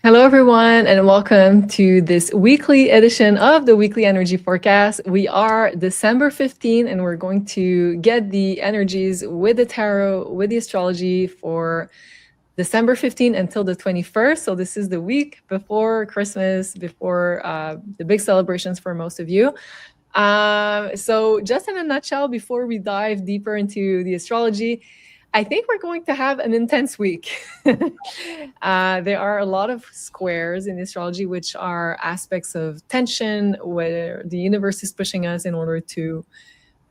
Hello, everyone, and welcome to this weekly edition of the Weekly Energy Forecast. We are December 15, and we're going to get the energies with the tarot, with the astrology for December 15 until the 21st. So this is the week before Christmas, before the big celebrations for most of you. So just in a nutshell, before we dive deeper into the astrology, I think we're going to have an intense week. There are a lot of squares in astrology, which are aspects of tension, where the universe is pushing us in order to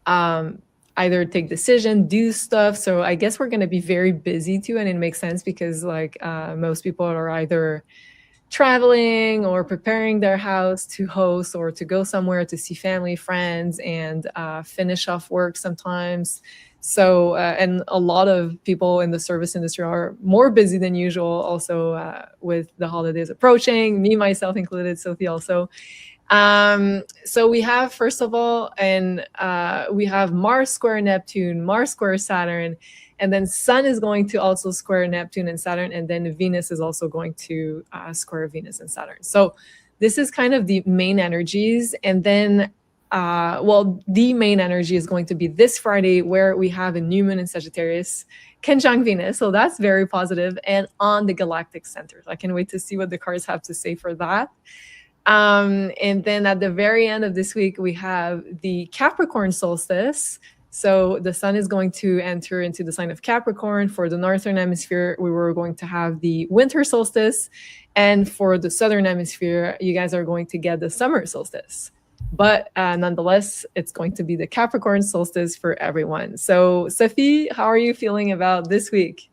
either take decision, do stuff. So I guess we're going to be very busy too, and it makes sense because most people are either traveling or preparing their house to host or to go somewhere to see family, friends, and finish off work sometimes. So, and a lot of people in the service industry are more busy than usual, also with the holidays approaching, me, myself included, Sophie also. So we have, first of all, and we have Mars square Neptune, Mars square Saturn, and then Sun is going to also square Neptune and Saturn, and then Venus is also going to square Venus and Saturn. So this is kind of the main energies. And then the main energy is going to be this Friday, where we have a new moon in Sagittarius conjunct Venus. So that's very positive, and on the galactic center. I can't wait to see what the cards have to say for that. And then at the very end of this week, we have the Capricorn solstice. So the sun is going to enter into the sign of Capricorn. For the northern hemisphere, we were going to have the winter solstice. And for the southern hemisphere, you guys are going to get the summer solstice. But nonetheless, it's going to be the Capricorn solstice for everyone. So, Sophie, how are you feeling about this week?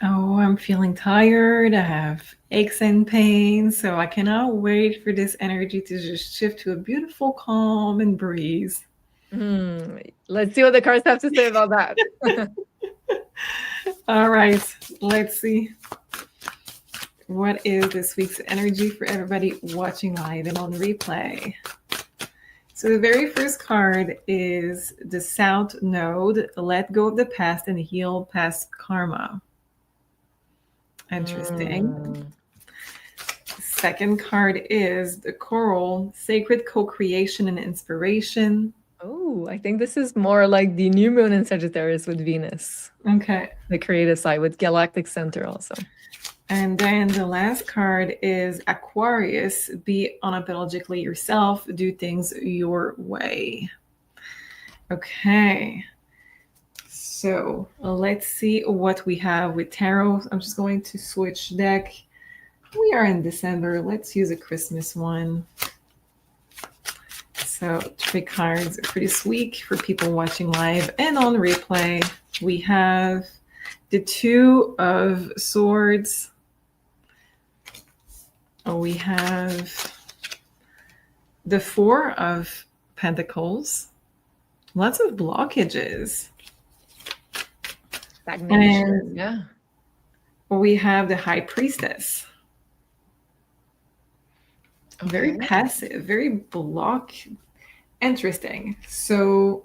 Oh, I'm feeling tired. I have aches and pains. So I cannot wait for this energy to just shift to a beautiful calm and breeze. Let's see what the cards have to say about that. All right, let's see. What is this week's energy for everybody watching live and on replay? So the very first card is the South Node, let go of the past and heal past karma. Interesting. Second card is the Coral, sacred co-creation and inspiration. Oh, I think this is more like the new moon in Sagittarius with Venus. Okay. The creative side with galactic center also. And then the last card is Aquarius, be unapologetically yourself, do things your way. Okay. So let's see what we have with tarot. I'm just going to switch deck. We are in December. Let's use a Christmas one. So 3 cards for this week for people watching live and on replay. We have the Two of Swords. We have the Four of Pentacles. Lots of blockages. Stagnation, yeah. We have the High Priestess. Okay. Very passive, very block. Interesting. So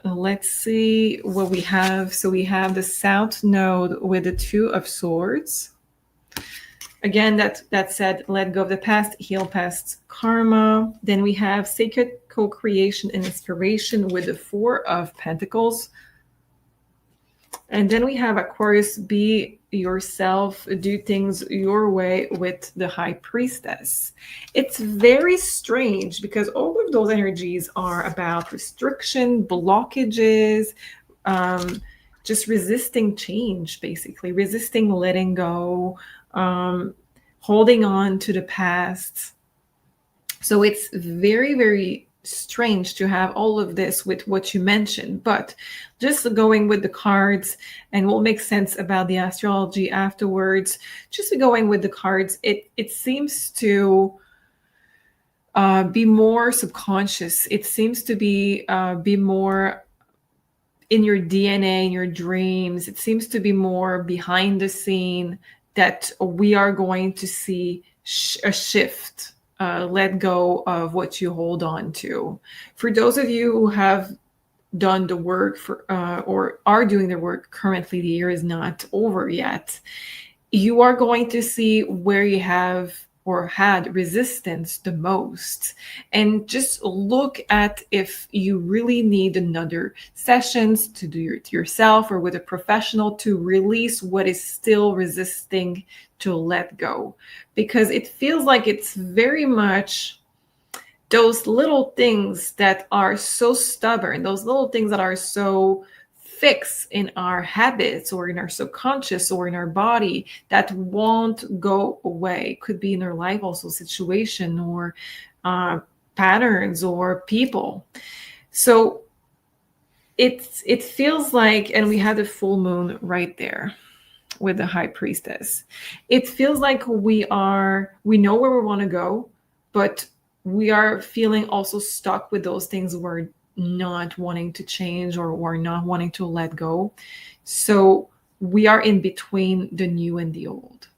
let's see what we have. So we have the South Node with the Two of Swords. Again, that said, let go of the past, heal past karma. Then we have sacred co-creation and inspiration with the Four of Pentacles. And then we have Aquarius, be yourself, do things your way with the High Priestess. It's very strange because all of those energies are about restriction, blockages, just resisting change, basically, resisting letting go, holding on to the past. So it's very, very strange to have all of this with what you mentioned, but just going with the cards, and we'll make sense about the astrology afterwards. Just going with the cards, it seems to be more subconscious. It seems to be more in your DNA, in your dreams. It seems to be more behind the scene that we are going to see a shift. Let go of what you hold on to. For those of you who have done the work or are doing the work currently, the year is not over yet. you are going to see where you have or had resistance the most, and just look at if you really need another sessions to do it yourself or with a professional to release what is still resisting to let go, because it feels like it's very much those little things that are so stubborn, those little things that are so fixed in our habits or in our subconscious or in our body that won't go away. Could be in our life also situation or patterns or people. So it feels like, and we had a full moon right there with the high priestess. It feels like we know where we want to go, but we are feeling also stuck with those things we're not wanting to change or we're not wanting to let go. So we are in between the new and the old.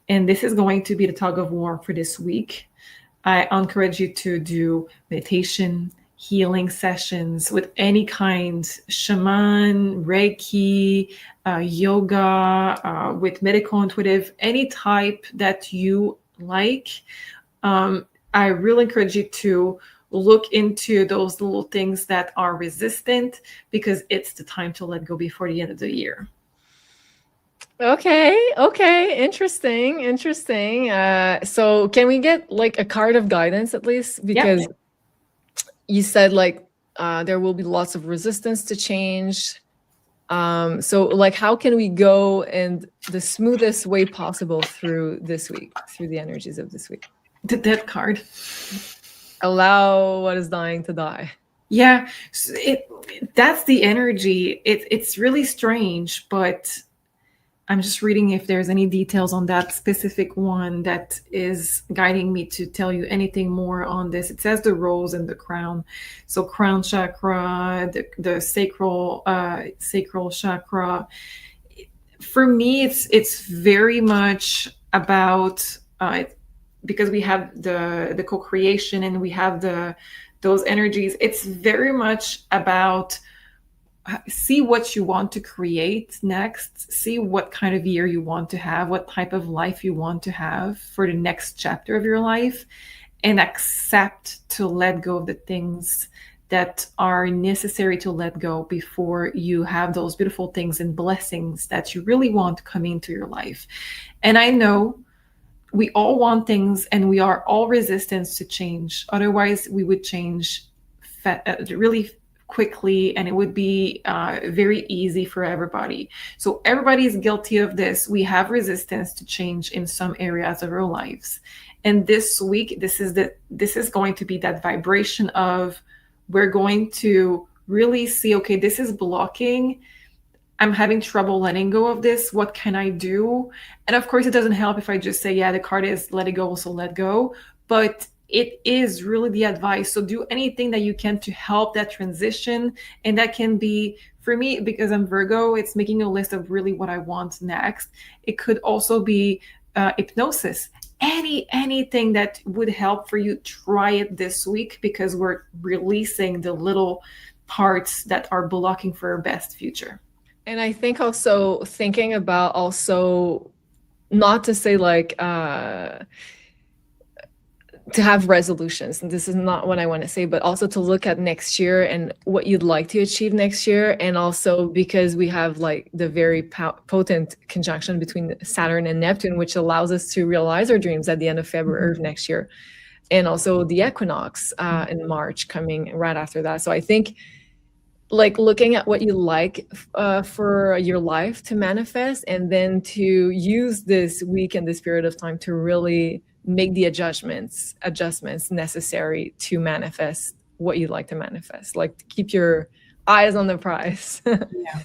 And this is going to be the tug of war for this week. I encourage you to do meditation, healing sessions with any kind, shaman, Reiki, yoga, with medical intuitive, any type that you like. I really encourage you to look into those little things that are resistant, because it's the time to let go before the end of the year. Okay, interesting. So can we get like a card of guidance at least? Because you said like there will be lots of resistance to change. So like how can we go in the smoothest way possible through this week, through the energies of this week? The Death card. Allow what is dying to die. Yeah, that's the energy. It's really strange, but I'm just reading if there's any details on that specific one that is guiding me to tell you anything more on this. It says the rose and the crown. So crown chakra, the sacral chakra. For me, it's very much about because we have the co-creation and we have those energies. It's very much about see what you want to create next, see what kind of year you want to have, what type of life you want to have for the next chapter of your life, and accept to let go of the things that are necessary to let go before you have those beautiful things and blessings that you really want coming into your life. And I know we all want things and we are all resistant to change. Otherwise, we would change really quickly and it would be very easy for everybody. So everybody is guilty of this. We have resistance to change in some areas of our lives. And this week, this is going to be that vibration of we're going to really see, okay, this is blocking. I'm having trouble letting go of this. What can I do? And of course, it doesn't help if I just say, yeah, the card is let it go, so let go. But it is really the advice. So do anything that you can to help that transition. And that can be, for me, because I'm Virgo, it's making a list of really what I want next. It could also be hypnosis. Anything that would help for you, try it this week, because we're releasing the little parts that are blocking for our best future. And I think also thinking about also not to say like to have resolutions, and this is not what I want to say, but also to look at next year and what you'd like to achieve next year. And also because we have like the very potent conjunction between Saturn and Neptune, which allows us to realize our dreams at the end of February of next year. And also the equinox in March coming right after that. So I think like looking at what you like for your life to manifest, and then to use this week and this period of time to really make the adjustments necessary to manifest what you'd like to manifest. Like to keep your eyes on the prize. Yeah.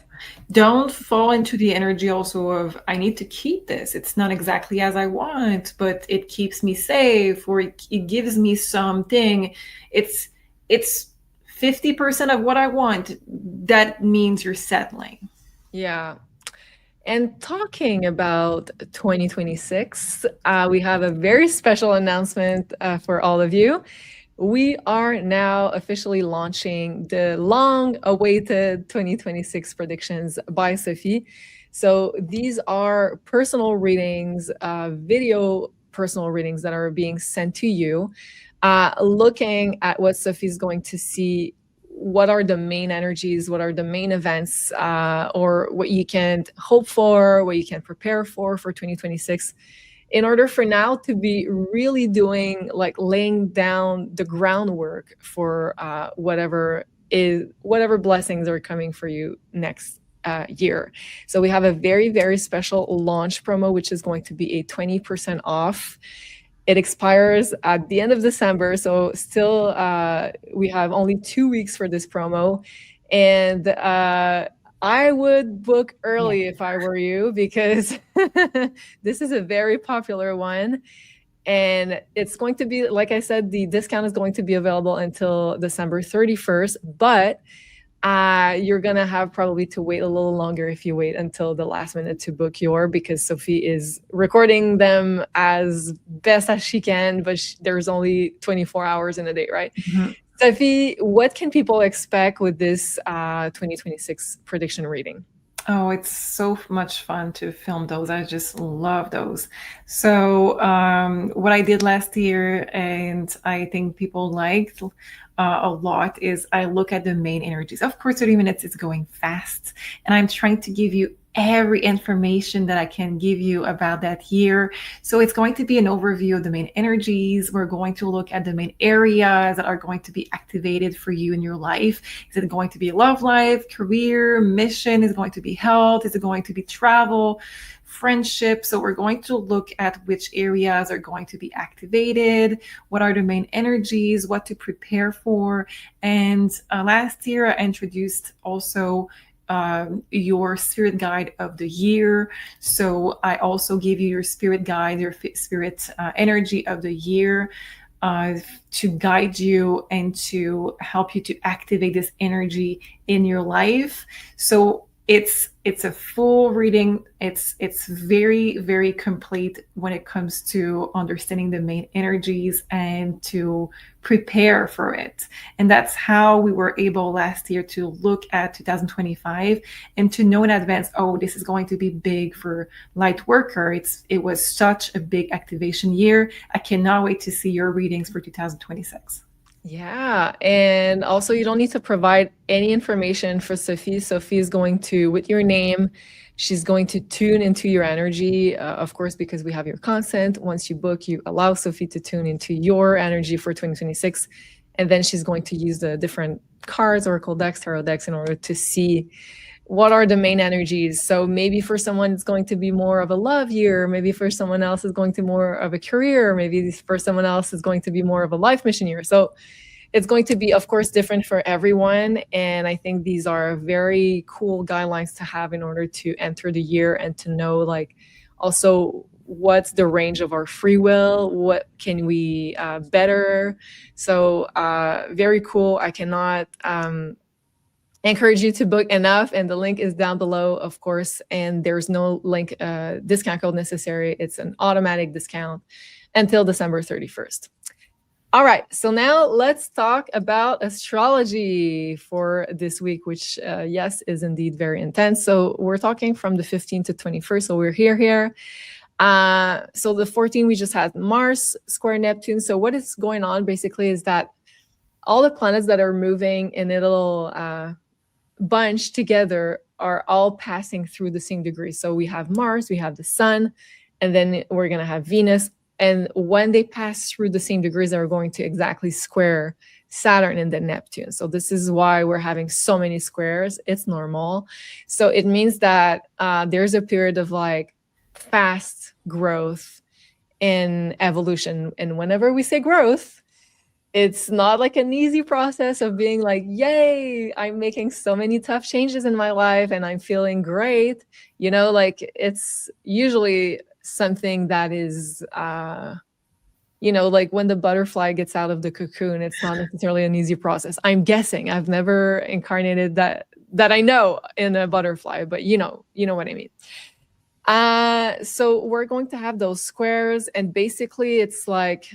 Don't fall into the energy also of, I need to keep this. It's not exactly as I want, but it keeps me safe, or it gives me something. It's 50% of what I want. That means you're settling. Yeah. And talking about 2026, we have a very special announcement for all of you. We are now officially launching the long-awaited 2026 predictions by Sophie. So these are personal readings, video personal readings that are being sent to you, looking at what Sophie's going to see. What are the main energies? What are the main events, or what you can hope for, what you can prepare for 2026, in order for now to be really doing, like, laying down the groundwork for whatever blessings are coming for you next year. So we have a very, very special launch promo, which is going to be a 20% off. It expires at the end of December, so still we have only 2 weeks for this promo. And I would book early if I were you, because this is a very popular one. And it's going to be, like I said, the discount is going to be available until December 31st, but you're going to have probably to wait a little longer if you wait until the last minute to book because Sophie is recording them as best as she can, but there's only 24 hours in a day, right? Mm-hmm. Sophie, what can people expect with this 2026 prediction reading? Oh, it's so much fun to film those. I just love those. So what I did last year, and I think people liked a lot, is I look at the main energies. Of course, 30 minutes is going fast, and I'm trying to give you every information that I can give you about that year. So it's going to be an overview of the main energies. We're going to look at the main areas that are going to be activated for you in your life. Is it going to be love life, career, mission? Is it going to be health? Is it going to be travel, friendship? So we're going to look at which areas are going to be activated, what are the main energies, what to prepare for. And last year I introduced also your spirit guide of the year. So I also give you your spirit guide, your spirit energy of the year, to guide you and to help you to activate this energy in your life. So it's a full reading. It's very, very complete when it comes to understanding the main energies and to prepare for it. And that's how we were able last year to look at 2025 and to know in advance, oh, this is going to be big for light worker. It was such a big activation year. I cannot wait to see your readings for 2026. Yeah. And also, you don't need to provide any information for Sophie. Sophie is going to, with your name, she's going to tune into your energy, of course, because we have your consent. Once you book, you allow Sophie to tune into your energy for 2026. And then she's going to use the different cards, Oracle decks, Tarot decks, in order to see what are the main energies. So maybe for someone, it's going to be more of a love year. Maybe for someone else, it's going to be more of a career. Maybe for someone else, it's going to be more of a life mission year. So it's going to be, of course, different for everyone. And I think these are very cool guidelines to have in order to enter the year and to know, like, also what's the range of our free will, what can we better. So very cool. I cannot encourage you to book enough, and the link is down below, of course, and there's no link discount code necessary. It's an automatic discount until December 31st. All right, so now let's talk about astrology for this week, which yes, is indeed very intense. So we're talking from the 15th to 21st, so we're here. So the 14th, we just had Mars square Neptune. So what is going on basically is that all the planets that are moving in a little bunch together are all passing through the same degree. So we have Mars, we have the Sun, and then we're going to have Venus. And when they pass through the same degrees, they're going to exactly square Saturn and then Neptune. So this is why we're having so many squares. It's normal. So it means that there's a period of like fast growth in evolution. And whenever we say growth, it's not like an easy process of being like, yay, I'm making so many tough changes in my life and I'm feeling great. You know, like it's usually something that is, you know, like when the butterfly gets out of the cocoon, it's not necessarily an easy process. I'm guessing. I've never incarnated that I know in a butterfly, but you know what I mean. So we're going to have those squares, and basically it's like,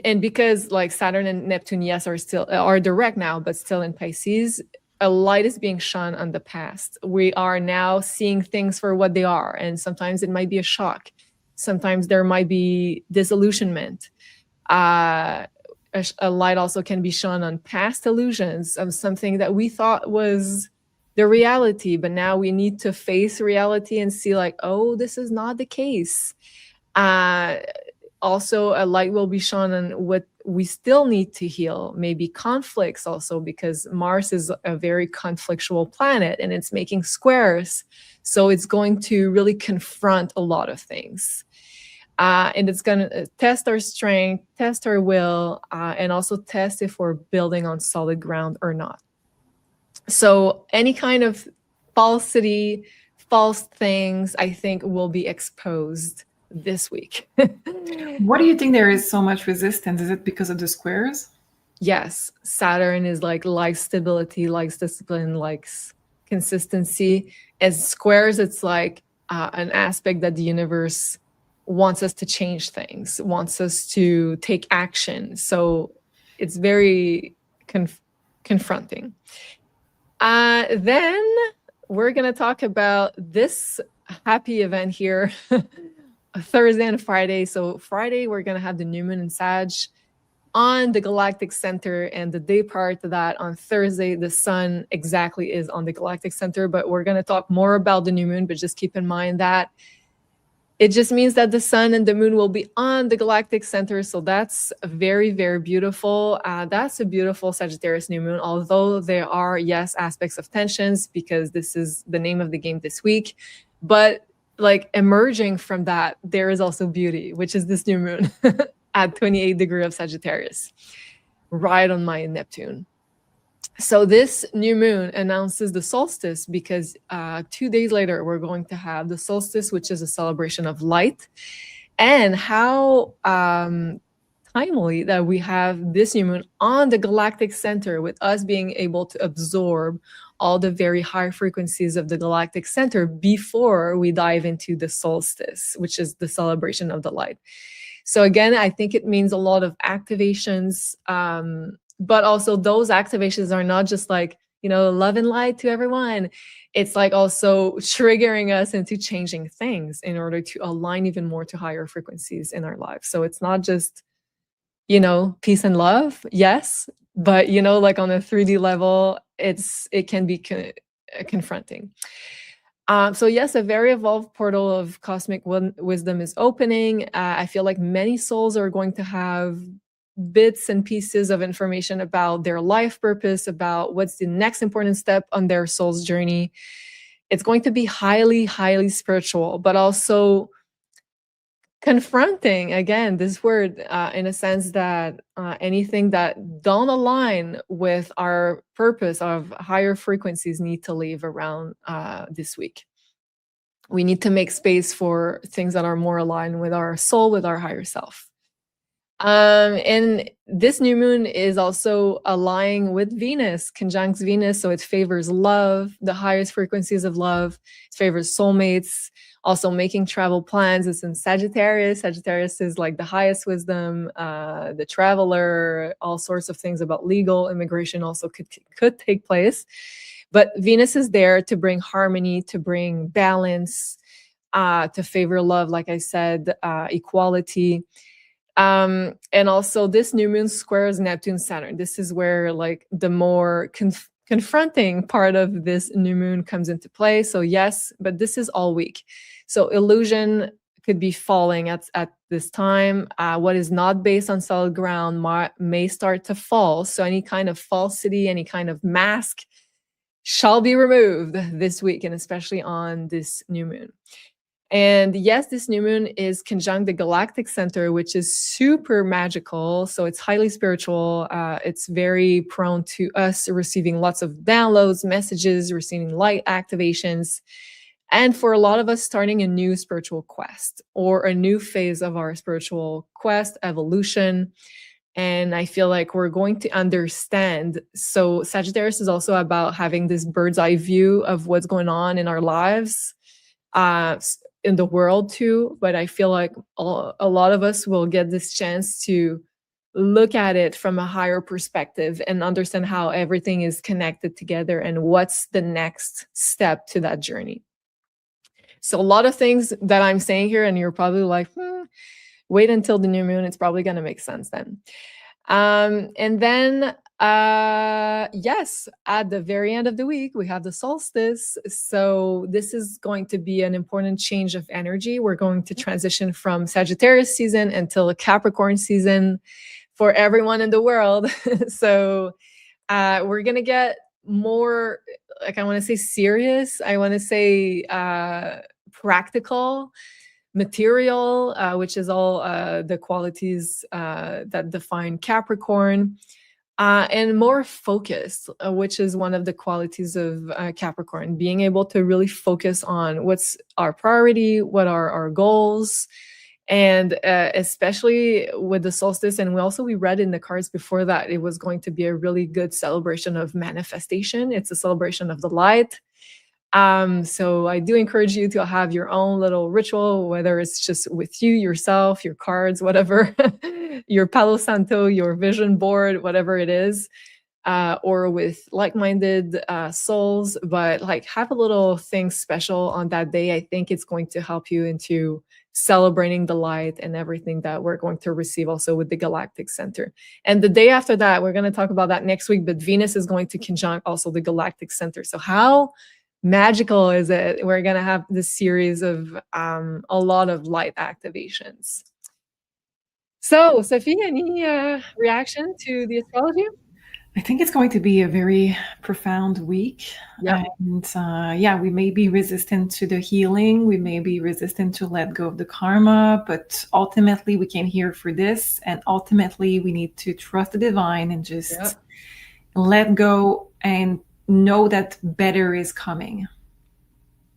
and because like Saturn and Neptune, yes, are direct now, but still in Pisces, a light is being shone on the past. We are now seeing things for what they are. And sometimes it might be a shock. Sometimes there might be disillusionment. A light also can be shone on past illusions of something that we thought was the reality, but now we need to face reality and see like, oh, this is not the case. Also, a light will be shone on what we still need to heal, maybe conflicts also, because Mars is a very conflictual planet and it's making squares. So it's going to really confront a lot of things. And it's going to test our strength, test our will, and also test if we're building on solid ground or not. So any kind of falsity, false things, I think will be exposed this week. What do you think there is so much resistance? Is it because of the squares? Yes, Saturn is like likes stability, likes discipline, likes consistency. As squares, it's like an aspect that the universe wants us to change things, wants us to take action. So it's very confronting. Then we're going to talk about this happy event here, Thursday and Friday. So Friday, we're going to have the new moon in Sag on the galactic center, and the day prior to that, on Thursday, the sun exactly is on the galactic center. But we're going to talk more about the new moon, but just keep in mind that it just means that the sun and the moon will be on the galactic center. So that's very, very beautiful. That's a beautiful Sagittarius new moon, although there are, yes, aspects of tensions, because this is the name of the game this week. But like emerging from that, there is also beauty, which is this new moon at 28 degrees of Sagittarius, right on my Neptune. So this new moon announces the solstice, because 2 days later, we're going to have the solstice, which is a celebration of light. And how timely that we have this new moon on the galactic center, with us being able to absorb all the very high frequencies of the galactic center before we dive into the solstice, which is the celebration of the light. So again, I think it means a lot of activations, but also those activations are not just like, you know, love and light to everyone. It's like also triggering us into changing things in order to align even more to higher frequencies in our lives. So it's not just, you know, peace and love, yes, but, you know, like on a 3D level, it can be confronting. So yes, a very evolved portal of cosmic wisdom is opening. I feel like many souls are going to have bits and pieces of information about their life purpose, about what's the next important step on their soul's journey. It's going to be highly, highly spiritual, but also confronting, again, this word, in a sense that anything that don't align with our purpose of higher frequencies need to leave around this week. We need to make space for things that are more aligned with our soul, with our higher self. And this new moon is also aligning with Venus, conjunct Venus. So it favors love, the highest frequencies of love. It favors soulmates, also making travel plans. It's in Sagittarius. Sagittarius is like the highest wisdom, the traveler, all sorts of things about legal immigration also could take place. But Venus is there to bring harmony, to bring balance, to favor love, like I said, equality. And also this new moon squares Neptune Saturn. This is where like the more confronting part of this new moon comes into play. So yes, but this is all week. So illusion could be falling at this time. What is not based on solid ground may start to fall. So any kind of falsity, any kind of mask shall be removed this week, and especially on this new moon. And yes, this new moon is conjunct the galactic center, which is super magical. So it's highly spiritual. It's very prone to us receiving lots of downloads, messages, receiving light activations. And for a lot of us, starting a new spiritual quest or a new phase of our spiritual quest, evolution. And I feel like we're going to understand. So Sagittarius is also about having this bird's eye view of what's going on in our lives, in the world too. But I feel like a lot of us will get this chance to look at it from a higher perspective and understand how everything is connected together and what's the next step to that journey. So a lot of things that I'm saying here, and you're probably like, wait until the new moon, it's probably going to make sense then. And then, yes, at the very end of the week, we have the solstice. So this is going to be an important change of energy. We're going to transition from Sagittarius season until a Capricorn season for everyone in the world. So we're going to get more, like, I want to say serious. I want to say practical, material, which is all the qualities that define Capricorn, and more focused, which is one of the qualities of Capricorn, being able to really focus on what's our priority, what are our goals, and especially with the solstice. And we read in the cards before that it was going to be a really good celebration of manifestation. It's a celebration of the light. So I do encourage you to have your own little ritual, whether it's just with you, yourself, your cards, whatever, your Palo Santo, your vision board, whatever it is, or with like-minded souls. But like, have a little thing special on that day. I think it's going to help you into celebrating the light and everything that we're going to receive also with the galactic center. And the day after that, we're going to talk about that next week, but Venus is going to conjunct also the galactic center. So how magical is it? We're going to have this series of a lot of light activations. So, Sophie, any reaction to the astrology? I think it's going to be a very profound week. Yep. And yeah, we may be resistant to the healing. We may be resistant to let go of the karma, but ultimately we came here for this. And ultimately we need to trust the divine and just let go and know that better is coming.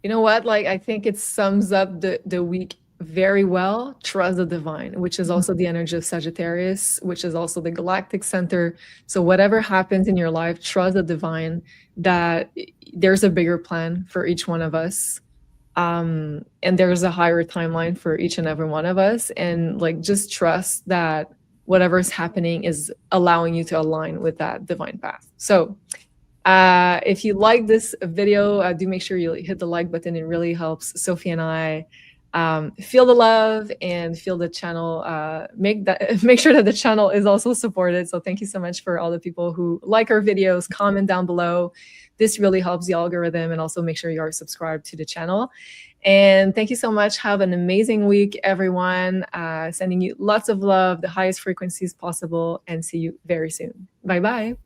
You know what? Like, I think it sums up the week very well. Trust the divine, which is also the energy of Sagittarius, which is also the galactic center. So whatever happens in your life, trust the divine, that there's a bigger plan for each one of us. And there's a higher timeline for each and every one of us. And like, just trust that whatever's happening is allowing you to align with that divine path. So if you like this video, do make sure you hit the like button. It really helps Sophie and I feel the love and feel the channel, make sure that the channel is also supported. So thank you so much for all the people who like our videos, comment down below. This really helps the algorithm, and also make sure you are subscribed to the channel. And thank you so much. Have an amazing week, everyone. Sending you lots of love, the highest frequencies possible, and see you very soon. Bye-bye.